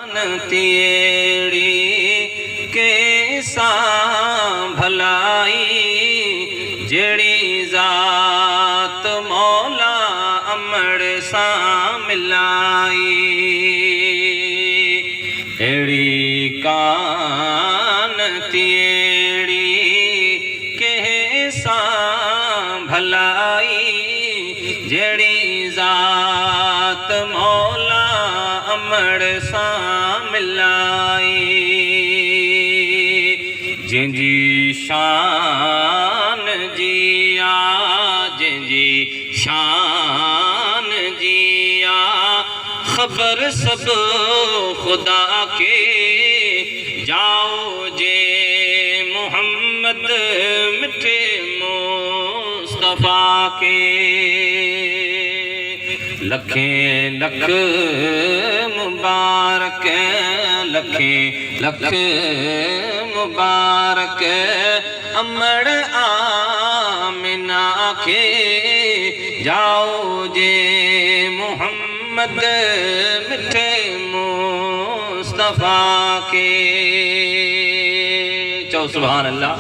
तियेड़ी कैसा भलाई जेड़ी जात मौला अमड़ सा मिलाई एड़ी कान तियेड़ी कैसा भलाई जेड़ी जात मौला अमड़ सा मिलाई जिंजी शान जिया जिंजी शान जिया खबर सब खुदा के जाओ जे मोहम्मद मिठे मुस्तफा के लखें लख मुबारक लखें लख मुबारक अमड़ आमिना के जाओ जे मोहम्मद मिठे मुस्तफा के। चौ सुभान अल्लाह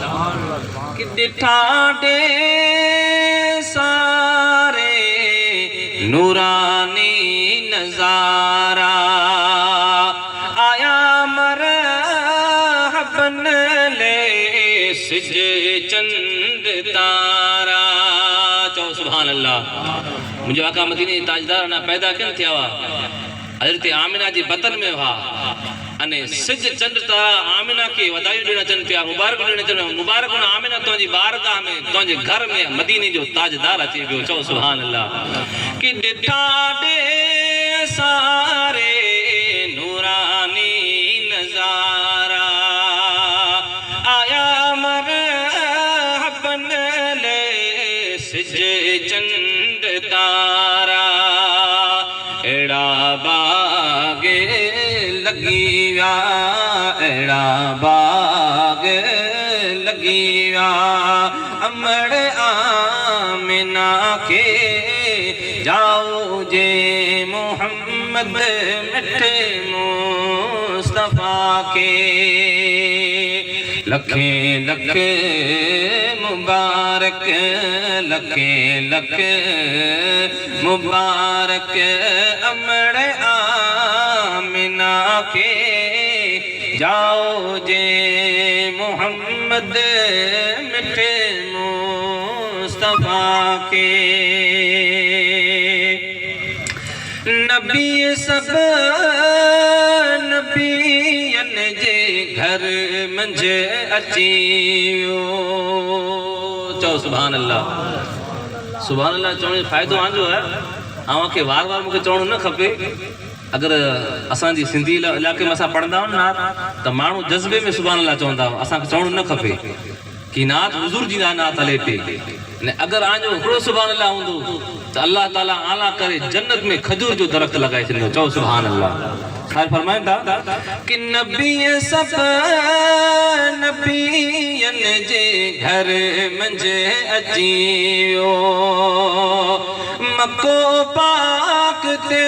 कि दिठा दे सारे नूरानी नजारा आया मरहबन ले सिज चंद तारा। चौ सुभान अल्लाह मुझे आका मदीने ताजदार ना पैदा कन थिया हुआ हजरत आमिना जी बतन में हुआ अने सिज चंद तारा आमिना के वदाई देना चन पिया मुबारक देना चन मुबारक आमिना तुझी बारगाह में तुझे घर में मदीने जो ताजदार अची पियो। चौ सुभान अल्लाह कि दिठा दे सारे नूरानी नजारा आया मरहबन ले सिज चंद तारा एड़ा बाग लगी व्या एड़ा बाग लगी व्या अमड़ आमिना के जाओ जे मोहम्मद मिठे मुस्तफा के लखें लख मुबारक लखें लख मुबारक अमड़ आमिना के जाओ जे मोहम्मद मिठे मुस्तफा के। नबी सब नबियन जे घर मंझ अचियो। चौ सुभान अल्लाह सुभान अल्लाह चवण फ़ाइदो आंजो है आवां खे वार वार मूंखे चवणो न खपे। अगर असांजी सिंधी इलाके में असां पढ़ंदा आहियूं ना त माण्हू जज़्बे में सुभान अल्लाह चवंदा असांखे चवणो न खपे कि नात हुज़ूर जी नात हले पे ने अगर आंजो हिकिड़ो सुभान अल्लाह हूंदो त अल्लाह ताला आला करे जन्नत में खजूर जो दरख्त लगाए छॾियो। चओ सुभान अल्लाह फरमाइनि था कि नबी सब नबियन जे घर मंझ अचियो मको पाक ते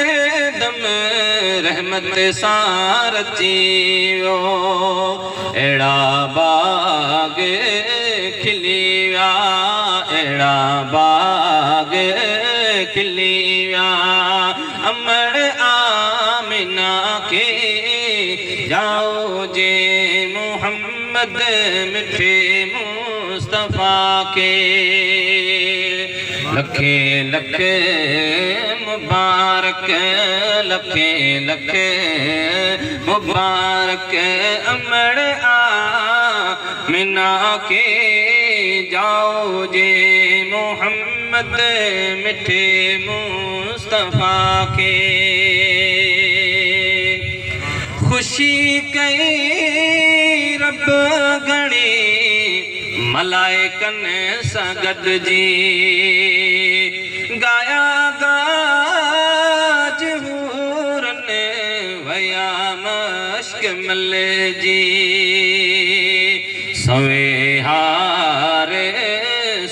दम रहमत सां रचियो एड़ा बाग खिली व्या एड़ा बाग खिली व्या अमड़ आमिना के जाओ जे मोहम्मद मिठे मुस्तफा के लखें लख मुबारक लखें लख मुबारक अमड़ आमिना के जाओ जे मोहम्मद मिठे मुस्तफा के। खुशी कई रब घणी मलाइकन सां गॾिजी गाया गाज हूरन वया मश्क मल जी सवे हार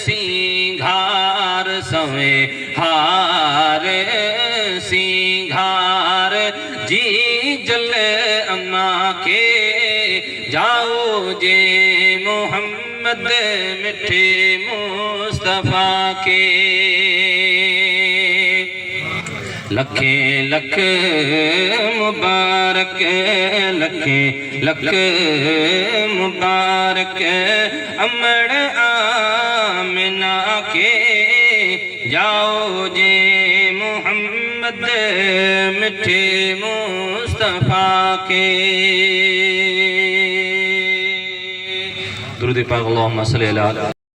सिंघार सवे हार सिंघार जी जल माँ के जाओ जे मोहम्मद मिठे मुस्तफ़ा के लखे लख मुबारक लखे लख मुबारक अमड़ आमिना के जाओ जे मोहम्मद मिठे मुस्तफ़ा के दुरूद पाक अल्लाहुम्मा सल्ली अला